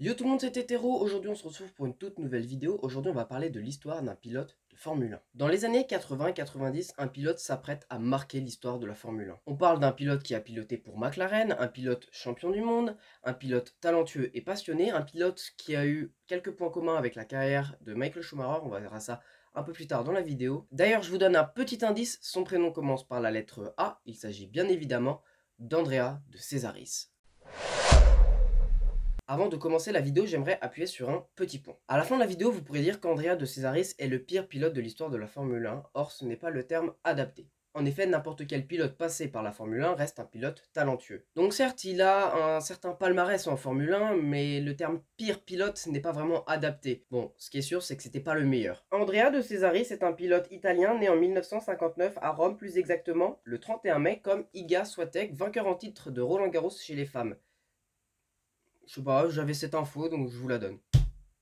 Yo tout le monde, c'est Hétéro. Aujourd'hui on se retrouve pour une toute nouvelle vidéo. Aujourd'hui on va parler de l'histoire d'un pilote de Formule 1. Dans les années 80-90, un pilote s'apprête à marquer l'histoire de la Formule 1. On parle d'un pilote qui a piloté pour McLaren, un pilote champion du monde, un pilote talentueux et passionné, un pilote qui a eu quelques points communs avec la carrière de Michael Schumacher. On va voir ça un peu plus tard dans la vidéo. D'ailleurs je vous donne un petit indice, son prénom commence par la lettre A. Il s'agit bien évidemment d'Andrea de Cesaris. Avant de commencer la vidéo, j'aimerais appuyer sur un petit point. À la fin de la vidéo, vous pourrez dire qu'Andrea de Cesaris est le pire pilote de l'histoire de la Formule 1, or ce n'est pas le terme adapté. En effet, n'importe quel pilote passé par la Formule 1 reste un pilote talentueux. Donc certes, il a un certain palmarès en Formule 1, mais le terme pire pilote n'est pas vraiment adapté. Bon, ce qui est sûr, c'est que c'était pas le meilleur. Andrea de Cesaris est un pilote italien né en 1959 à Rome, plus exactement le 31 mai, comme Iga Swiatek, vainqueur en titre de Roland Garros chez les femmes. Je sais pas, j'avais cette info, donc je vous la donne.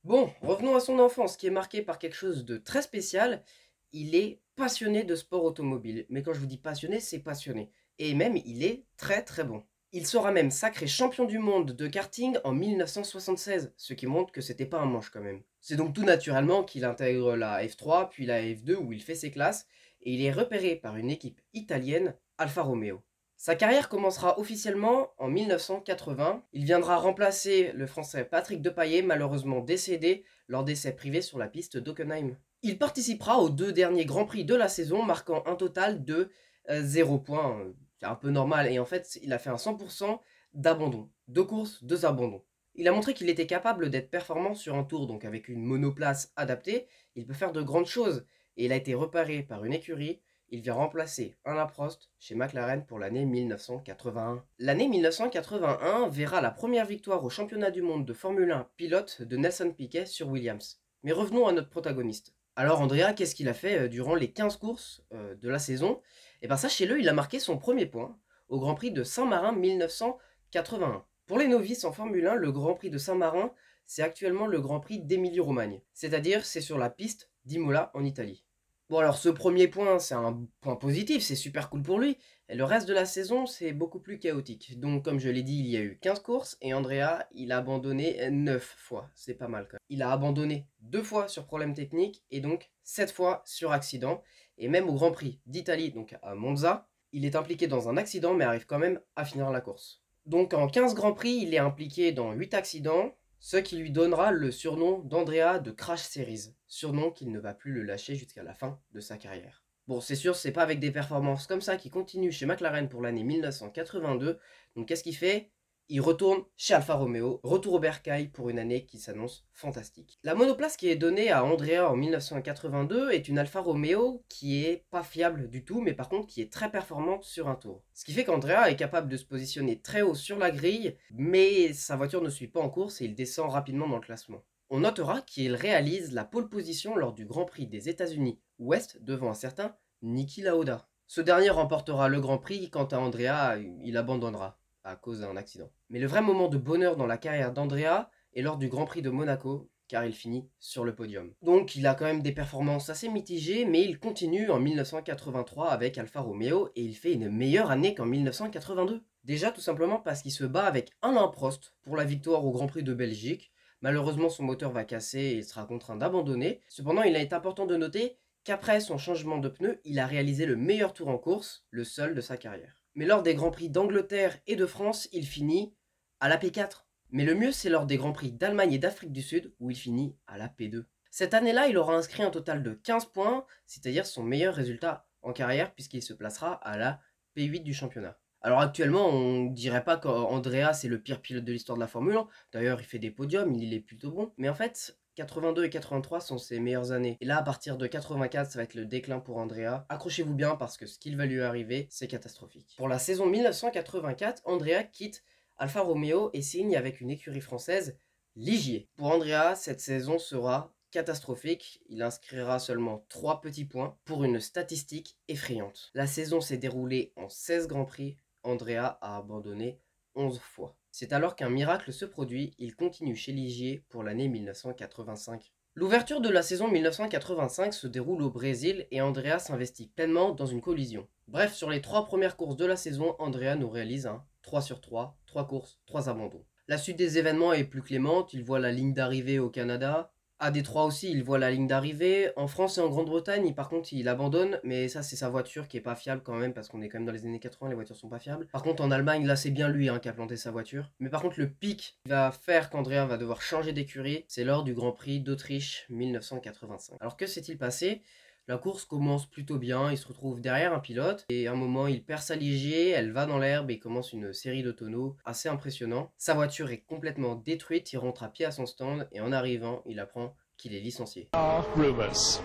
Bon, revenons à son enfance, qui est marquée par quelque chose de très spécial. Il est passionné de sport automobile. Mais quand je vous dis passionné, c'est passionné. Et même, il est très très bon. Il sera même sacré champion du monde de karting en 1976, ce qui montre que c'était pas un manche quand même. C'est donc tout naturellement qu'il intègre la F3, puis la F2 où il fait ses classes, et il est repéré par une équipe italienne, Alfa Romeo. Sa carrière commencera officiellement en 1980. Il viendra remplacer le français Patrick Depailler, malheureusement décédé lors d'essais privés sur la piste d'Hockenheim. Il participera aux deux derniers Grands Prix de la saison, marquant un total de 0 points. C'est un peu normal, et en fait, il a fait un 100% d'abandon. 2 courses, 2 abandons. Il a montré qu'il était capable d'être performant sur un tour, donc avec une monoplace adaptée, il peut faire de grandes choses. Et il a été repéré par une écurie. Il vient remplacer Alain Prost chez McLaren pour l'année 1981. L'année 1981 verra la première victoire au championnat du monde de Formule 1 pilote de Nelson Piquet sur Williams. Mais revenons à notre protagoniste. Alors Andrea, qu'est-ce qu'il a fait durant les 15 courses de la saison? Et bien sachez-le, il a marqué son premier point au Grand Prix de Saint-Marin 1981. Pour les novices en Formule 1, le Grand Prix de Saint-Marin, c'est actuellement le Grand Prix d'Émilie-Romagne. C'est-à-dire, c'est sur la piste d'Imola en Italie. Bon alors ce premier point, c'est un point positif, c'est super cool pour lui. Et le reste de la saison, c'est beaucoup plus chaotique. Donc comme je l'ai dit, il y a eu 15 courses et Andrea, il a abandonné 9 fois. C'est pas mal quand même. Il a abandonné 2 fois sur problème technique et donc 7 fois sur accident. Et même au Grand Prix d'Italie, donc à Monza, il est impliqué dans un accident mais arrive quand même à finir la course. Donc en 15 Grands Prix, il est impliqué dans 8 accidents, ce qui lui donnera le surnom d'Andrea de Crash Series, surnom qu'il ne va plus le lâcher jusqu'à la fin de sa carrière. Bon, c'est sûr, c'est pas avec des performances comme ça qu'il continue chez McLaren pour l'année 1982, donc qu'est-ce qu'il fait? Il retourne chez Alfa Romeo, retour au bercail pour une année qui s'annonce fantastique. La monoplace qui est donnée à Andrea en 1982 est une Alfa Romeo qui est pas fiable du tout, mais par contre qui est très performante sur un tour. Ce qui fait qu'Andrea est capable de se positionner très haut sur la grille, mais sa voiture ne suit pas en course et il descend rapidement dans le classement. On notera qu'il réalise la pole position lors du Grand Prix des États-Unis Ouest devant un certain Niki Lauda. Ce dernier remportera le Grand Prix, quant à Andrea, il abandonnera à cause d'un accident. Mais le vrai moment de bonheur dans la carrière d'Andrea est lors du Grand Prix de Monaco, car il finit sur le podium. Donc il a quand même des performances assez mitigées, mais il continue en 1983 avec Alfa Romeo et il fait une meilleure année qu'en 1982. Déjà tout simplement parce qu'il se bat avec Alain Prost pour la victoire au Grand Prix de Belgique. Malheureusement son moteur va casser et il sera contraint d'abandonner. Cependant il est important de noter qu'après son changement de pneus, il a réalisé le meilleur tour en course, le seul de sa carrière. Mais lors des Grands Prix d'Angleterre et de France, il finit à la P4. Mais le mieux, c'est lors des Grands Prix d'Allemagne et d'Afrique du Sud, où il finit à la P2. Cette année-là, il aura inscrit un total de 15 points, c'est-à-dire son meilleur résultat en carrière, puisqu'il se placera à la P8 du championnat. Alors actuellement, on ne dirait pas qu'Andrea c'est le pire pilote de l'histoire de la Formule 1. D'ailleurs, il fait des podiums, il est plutôt bon. Mais en fait, 82 et 83 sont ses meilleures années. Et là, à partir de 84, ça va être le déclin pour Andrea. Accrochez-vous bien parce que ce qu'il va lui arriver, c'est catastrophique. Pour la saison 1984, Andrea quitte Alfa Romeo et signe avec une écurie française, Ligier. Pour Andrea, cette saison sera catastrophique. Il inscrira seulement 3 petits points pour une statistique effrayante. La saison s'est déroulée en 16 Grands Prix. Andrea a abandonné 11 fois. C'est alors qu'un miracle se produit, il continue chez Ligier pour l'année 1985. L'ouverture de la saison 1985 se déroule au Brésil et Andrea s'investit pleinement dans une collision. Bref, sur les 3 premières courses de la saison, Andrea nous réalise un 3 sur 3, 3 courses, 3 abandons. La suite des événements est plus clémente, il voit la ligne d'arrivée au Canada. À Détroit aussi, il voit la ligne d'arrivée. En France et en Grande-Bretagne, par contre, il abandonne, mais ça, c'est sa voiture qui est pas fiable quand même, parce qu'on est quand même dans les années 80, les voitures sont pas fiables. Par contre, en Allemagne, là, c'est bien lui qui a planté sa voiture. Mais par contre, le pic qui va faire qu'Andrea va devoir changer d'écurie, c'est lors du Grand Prix d'Autriche 1985. Alors que s'est-il passé? La course commence plutôt bien, il se retrouve derrière un pilote et à un moment il perd sa ligier, elle va dans l'herbe et commence une série de tonneaux assez impressionnant. Sa voiture est complètement détruite, il rentre à pied à son stand et en arrivant il apprend qu'il est licencié. Rumors.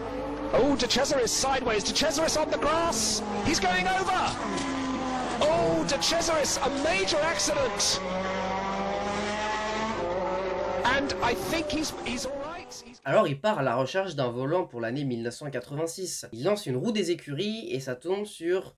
Oh, De Cesaris sideways, De Cesaris on the grass, he's going over. Oh, De Cesaris, a major accident. And I think he's all right. Alors il part à la recherche d'un volant pour l'année 1986. Il lance une roue des écuries et ça tombe sur...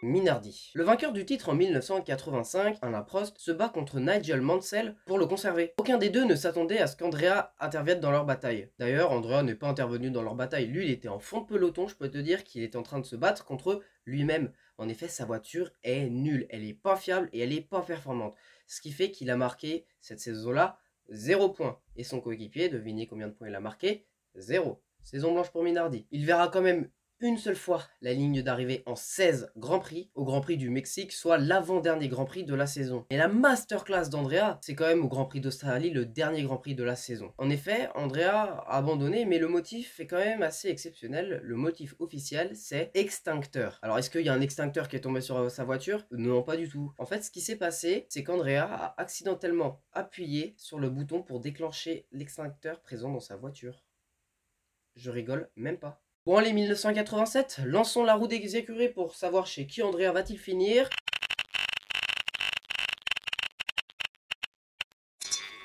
Minardi. Le vainqueur du titre en 1985, Alain Prost, se bat contre Nigel Mansell pour le conserver. Aucun des deux ne s'attendait à ce qu'Andrea intervienne dans leur bataille. D'ailleurs, Andrea n'est pas intervenu dans leur bataille. Lui, il était en fond de peloton, je peux te dire qu'il était en train de se battre contre lui-même. En effet, sa voiture est nulle, elle est pas fiable et elle est pas performante. Ce qui fait qu'il a marqué, cette saison-là, 0 points. Et son coéquipier, devinez combien de points il a marqué? 0. Saison blanche pour Minardi. Il verra quand même une seule fois la ligne d'arrivée en 16 Grands Prix, au Grand Prix du Mexique, soit l'avant-dernier Grand Prix de la saison. Et la masterclass d'Andrea, c'est quand même au Grand Prix d'Australie, le dernier Grand Prix de la saison. En effet, Andrea a abandonné, mais le motif est quand même assez exceptionnel. Le motif officiel, c'est extincteur. Alors, est-ce qu'il y a un extincteur qui est tombé sur sa voiture? Non, pas du tout. En fait, ce qui s'est passé, c'est qu'Andrea a accidentellement appuyé sur le bouton pour déclencher l'extincteur présent dans sa voiture. Je rigole même pas. Bon allez, 1987, lançons la roue des écuries pour savoir chez qui Andrea va-t-il finir.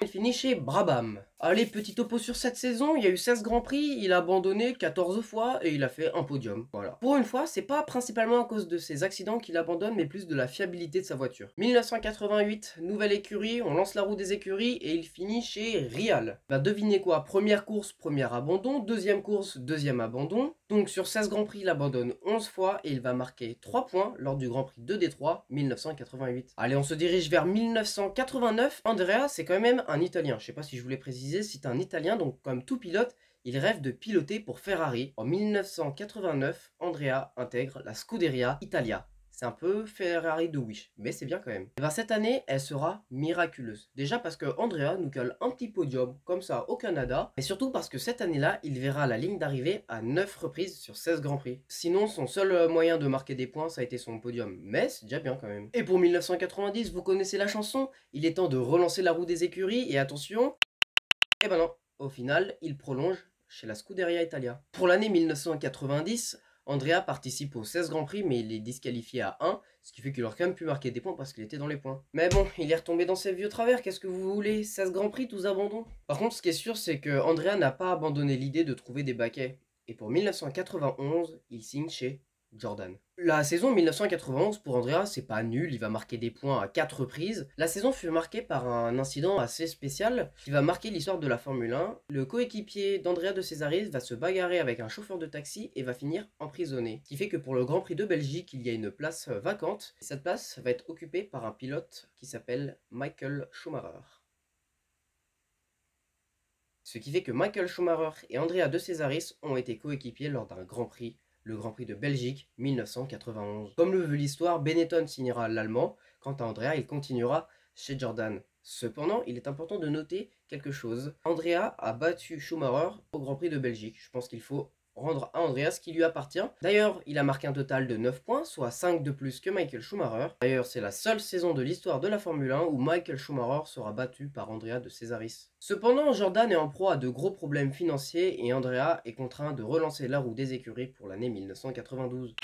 Il finit chez Brabham. Allez, petit topo sur cette saison, il y a eu 16 Grands Prix, il a abandonné 14 fois et il a fait un podium. Voilà. Pour une fois, c'est pas principalement à cause de ses accidents qu'il abandonne, mais plus de la fiabilité de sa voiture. 1988, nouvelle écurie, on lance la roue des écuries et il finit chez Rial. Bah devinez quoi, première course, premier abandon, deuxième course, deuxième abandon. Donc sur 16 Grands Prix, il abandonne 11 fois et il va marquer 3 points lors du Grand Prix de Détroit 1988. Allez, on se dirige vers 1989. Andrea, c'est quand même un Italien. Je sais pas si je voulais préciser, c'est un Italien, donc comme tout pilote, il rêve de piloter pour Ferrari. En 1989, Andrea intègre la Scuderia Italia. C'est un peu Ferrari de Wish, mais c'est bien quand même. Et bien cette année, elle sera miraculeuse. Déjà parce que Andrea nous colle un petit podium comme ça au Canada, et surtout parce que cette année-là, il verra la ligne d'arrivée à 9 reprises sur 16 Grands Prix. Sinon, son seul moyen de marquer des points, ça a été son podium, mais c'est déjà bien quand même. Et pour 1990, vous connaissez la chanson, il est temps de relancer la roue des écuries, et attention, et ben non, au final, il prolonge chez la Scuderia Italia. Pour l'année 1990, Andrea participe aux 16 Grands Prix, mais il est disqualifié à 1, ce qui fait qu'il aurait quand même pu marquer des points parce qu'il était dans les points. Mais bon, il est retombé dans ses vieux travers, qu'est-ce que vous voulez? 16 Grands Prix, tous abandons. Par contre, ce qui est sûr, c'est que Andrea n'a pas abandonné l'idée de trouver des baquets. Et pour 1991, il signe chez Jordan. La saison 1991 pour Andrea, c'est pas nul, il va marquer des points à 4 reprises. La saison fut marquée par un incident assez spécial qui va marquer l'histoire de la Formule 1. Le coéquipier d'Andrea de Cesaris va se bagarrer avec un chauffeur de taxi et va finir emprisonné. Ce qui fait que pour le Grand Prix de Belgique, il y a une place vacante. Cette place va être occupée par un pilote qui s'appelle Michael Schumacher. Ce qui fait que Michael Schumacher et Andrea de Cesaris ont été coéquipiers lors d'un Grand Prix, le Grand Prix de Belgique 1991. Comme le veut l'histoire, Benetton signera l'allemand, quant à Andrea, il continuera chez Jordan. Cependant, il est important de noter quelque chose. Andrea a battu Schumacher au Grand Prix de Belgique. Je pense qu'il faut rendre à Andrea ce qui lui appartient. D'ailleurs, il a marqué un total de 9 points, soit 5 de plus que Michael Schumacher. D'ailleurs, c'est la seule saison de l'histoire de la Formule 1 où Michael Schumacher sera battu par Andrea de Cesaris. Cependant, Jordan est en proie à de gros problèmes financiers et Andrea est contraint de relancer la roue des écuries pour l'année 1992.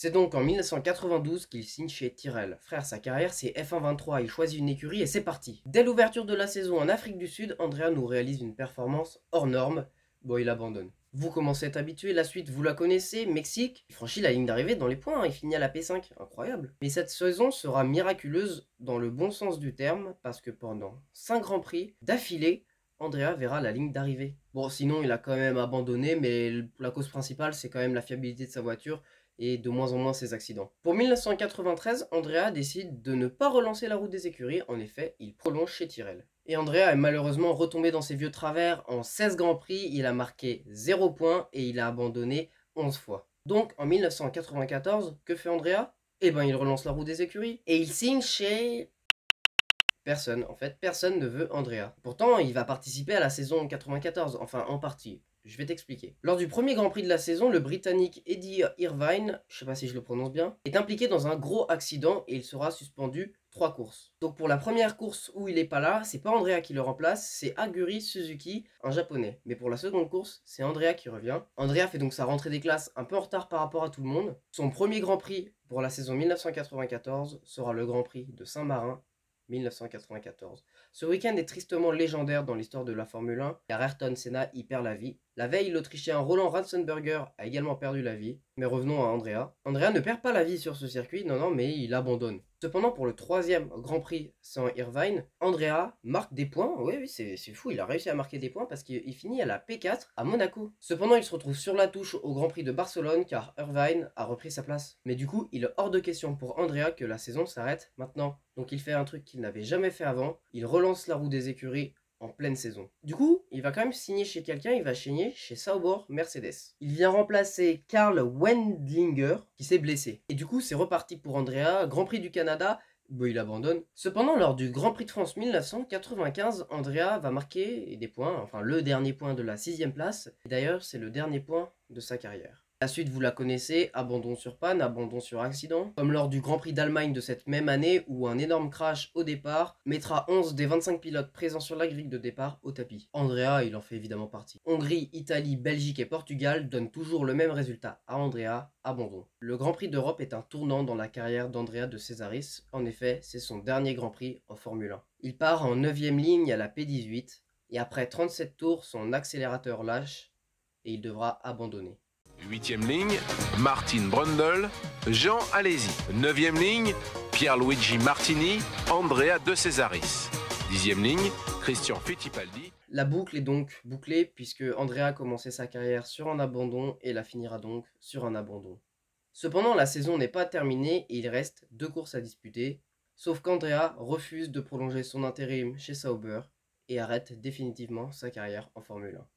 C'est donc en 1992 qu'il signe chez Tyrrell. Frère, sa carrière c'est F1 23, il choisit une écurie et c'est parti. Dès l'ouverture de la saison en Afrique du Sud, Andrea nous réalise une performance hors norme. Bon, il abandonne. Vous commencez à être habitué, la suite vous la connaissez, Mexique, il franchit la ligne d'arrivée dans les points, il finit à la P5, incroyable. Mais cette saison sera miraculeuse dans le bon sens du terme, parce que pendant 5 Grands Prix d'affilée, Andrea verra la ligne d'arrivée. Bon, sinon il a quand même abandonné, mais la cause principale c'est quand même la fiabilité de sa voiture et de moins en moins ses accidents. Pour 1993, Andrea décide de ne pas relancer la route des écuries, en effet, il prolonge chez Tyrrell. Et Andrea est malheureusement retombé dans ses vieux travers, en 16 Grands Prix, il a marqué 0 points et il a abandonné 11 fois. Donc en 1994, que fait Andrea? Eh ben il relance la roue des écuries et il signe chez... Personne, en fait, personne ne veut Andrea. Pourtant, il va participer à la saison 94, enfin en partie. Je vais t'expliquer. Lors du premier Grand Prix de la saison, le Britannique Eddie Irvine, je sais pas si je le prononce bien, est impliqué dans un gros accident et il sera suspendu 3 courses. Donc pour la première course où il est pas là, c'est pas Andrea qui le remplace, c'est Aguri Suzuki, un japonais. Mais pour la seconde course, c'est Andrea qui revient. Andrea fait donc sa rentrée des classes un peu en retard par rapport à tout le monde. Son premier Grand Prix pour la saison 1994 sera le Grand Prix de Saint-Marin 1994. Ce week-end est tristement légendaire dans l'histoire de la Formule 1 car Ayrton Senna y perd la vie. La veille, l'Autrichien Roland Ratzenberger a également perdu la vie. Mais revenons à Andrea. Andrea ne perd pas la vie sur ce circuit, non, mais il abandonne. Cependant, pour le troisième Grand Prix sans Irvine, Andrea marque des points. Oui, c'est fou, il a réussi à marquer des points parce qu'il finit à la P4 à Monaco. Cependant, il se retrouve sur la touche au Grand Prix de Barcelone car Irvine a repris sa place. Mais du coup, il est hors de question pour Andrea que la saison s'arrête maintenant. Donc il fait un truc qu'il n'avait jamais fait avant, il relance la roue des écuries en pleine saison. Du coup, il va quand même signer chez quelqu'un, il va signer chez Sauber Mercedes. Il vient remplacer Karl Wendlinger qui s'est blessé. Et du coup, c'est reparti pour Andrea, Grand Prix du Canada, bon, il abandonne. Cependant, lors du Grand Prix de France 1995, Andrea va marquer des points, enfin le dernier point de la 6ème place. D'ailleurs, c'est le dernier point de sa carrière. La suite, vous la connaissez, abandon sur panne, abandon sur accident. Comme lors du Grand Prix d'Allemagne de cette même année où un énorme crash au départ mettra 11 des 25 pilotes présents sur la grille de départ au tapis. Andrea, il en fait évidemment partie. Hongrie, Italie, Belgique et Portugal donnent toujours le même résultat à Andrea, abandon. Le Grand Prix d'Europe est un tournant dans la carrière d'Andrea de Cesaris. En effet, c'est son dernier Grand Prix en Formule 1. Il part en 9ème ligne à la P18 et après 37 tours, son accélérateur lâche et il devra abandonner. 8e ligne, Martin Brundle, Jean Alesi. 9e ligne, Pierluigi Martini, Andrea De Cesaris. 10e ligne, Christian Fittipaldi. La boucle est donc bouclée puisque Andrea a commencé sa carrière sur un abandon et la finira donc sur un abandon. Cependant, la saison n'est pas terminée et il reste 2 courses à disputer, sauf qu'Andrea refuse de prolonger son intérim chez Sauber et arrête définitivement sa carrière en Formule 1.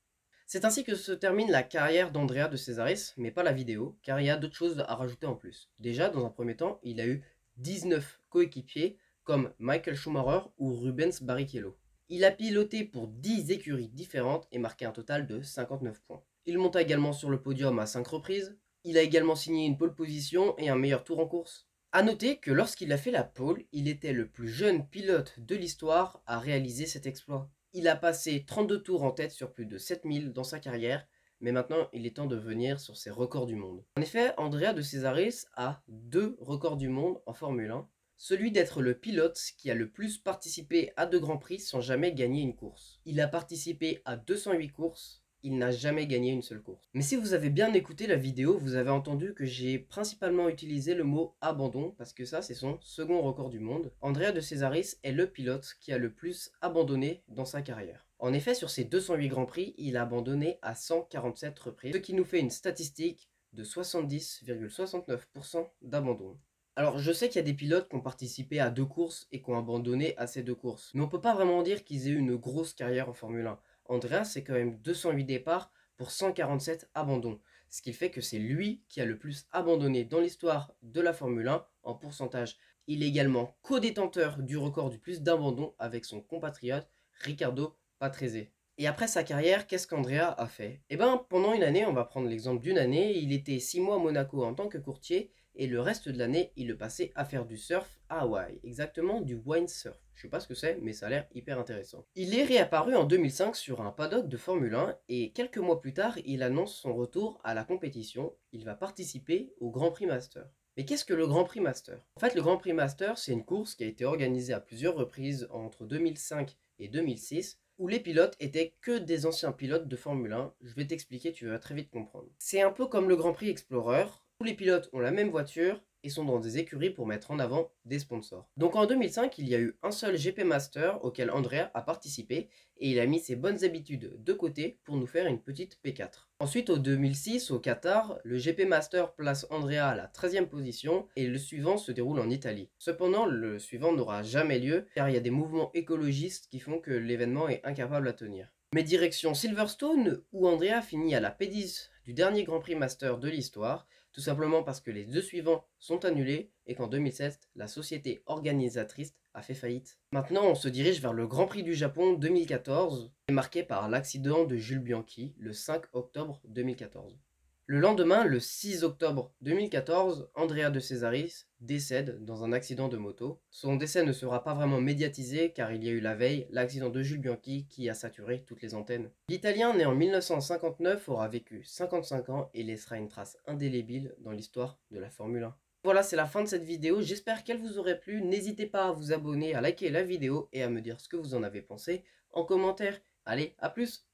C'est ainsi que se termine la carrière d'Andrea de Cesaris, mais pas la vidéo, car il y a d'autres choses à rajouter en plus. Déjà, dans un premier temps, il a eu 19 coéquipiers comme Michael Schumacher ou Rubens Barrichello. Il a piloté pour 10 écuries différentes et marqué un total de 59 points. Il monta également sur le podium à 5 reprises. Il a également signé une pole position et un meilleur tour en course. A noter que lorsqu'il a fait la pole, il était le plus jeune pilote de l'histoire à réaliser cet exploit. Il a passé 32 tours en tête sur plus de 7000 dans sa carrière, mais maintenant il est temps de venir sur ses records du monde. En effet, Andrea de Cesaris a 2 records du monde en Formule 1, celui d'être le pilote qui a le plus participé à 2 grands prix sans jamais gagner une course. Il a participé à 208 courses, il n'a jamais gagné une seule course. Mais si vous avez bien écouté la vidéo, vous avez entendu que j'ai principalement utilisé le mot abandon parce que ça c'est son second record du monde. Andrea de Cesaris est le pilote qui a le plus abandonné dans sa carrière. En effet, sur ses 208 grands prix, il a abandonné à 147 reprises, ce qui nous fait une statistique de 70,69% d'abandon. Alors je sais qu'il y a des pilotes qui ont participé à 2 courses et qui ont abandonné à ces 2 courses, mais on peut pas vraiment dire qu'ils aient eu une grosse carrière en Formule 1. Andrea, c'est quand même 208 départs pour 147 abandons, ce qui fait que c'est lui qui a le plus abandonné dans l'histoire de la Formule 1 en pourcentage. Il est également co-détenteur du record du plus d'abandons avec son compatriote Riccardo Patrese. Et après sa carrière, qu'est-ce qu'Andrea a fait? Eh bien, pendant une année, on va prendre l'exemple d'une année, il était 6 mois à Monaco en tant que courtier, et le reste de l'année, il le passait à faire du surf à Hawaï, exactement du windsurf. Je sais pas ce que c'est, mais ça a l'air hyper intéressant. Il est réapparu en 2005 sur un paddock de Formule 1, et quelques mois plus tard, il annonce son retour à la compétition. Il va participer au Grand Prix Master. Mais qu'est-ce que le Grand Prix Master? En fait, le Grand Prix Master, c'est une course qui a été organisée à plusieurs reprises entre 2005 et 2006, où les pilotes étaient que des anciens pilotes de Formule 1. Je vais t'expliquer, tu vas très vite comprendre. C'est un peu comme le Grand Prix Explorer. Tous les pilotes ont la même voiture, et sont dans des écuries pour mettre en avant des sponsors. Donc en 2005, il y a eu un seul GP Master auquel Andrea a participé et il a mis ses bonnes habitudes de côté pour nous faire une petite P4. Ensuite, en 2006, au Qatar, le GP Master place Andrea à la 13e position et le suivant se déroule en Italie. Cependant, le suivant n'aura jamais lieu car il y a des mouvements écologistes qui font que l'événement est incapable à tenir. Mais direction Silverstone où Andrea finit à la P10 du dernier Grand Prix Master de l'histoire, tout simplement parce que les deux suivants sont annulés et qu'en 2007, la société organisatrice a fait faillite. Maintenant, on se dirige vers le Grand Prix du Japon 2014, marqué par l'accident de Jules Bianchi le 5 octobre 2014. Le lendemain, le 6 octobre 2014, Andrea de Cesaris décède dans un accident de moto. Son décès ne sera pas vraiment médiatisé car il y a eu la veille l'accident de Jules Bianchi qui a saturé toutes les antennes. L'Italien né en 1959 aura vécu 55 ans et laissera une trace indélébile dans l'histoire de la Formule 1. Voilà, c'est la fin de cette vidéo, j'espère qu'elle vous aurait plu. N'hésitez pas à vous abonner, à liker la vidéo et à me dire ce que vous en avez pensé en commentaire. Allez, à plus!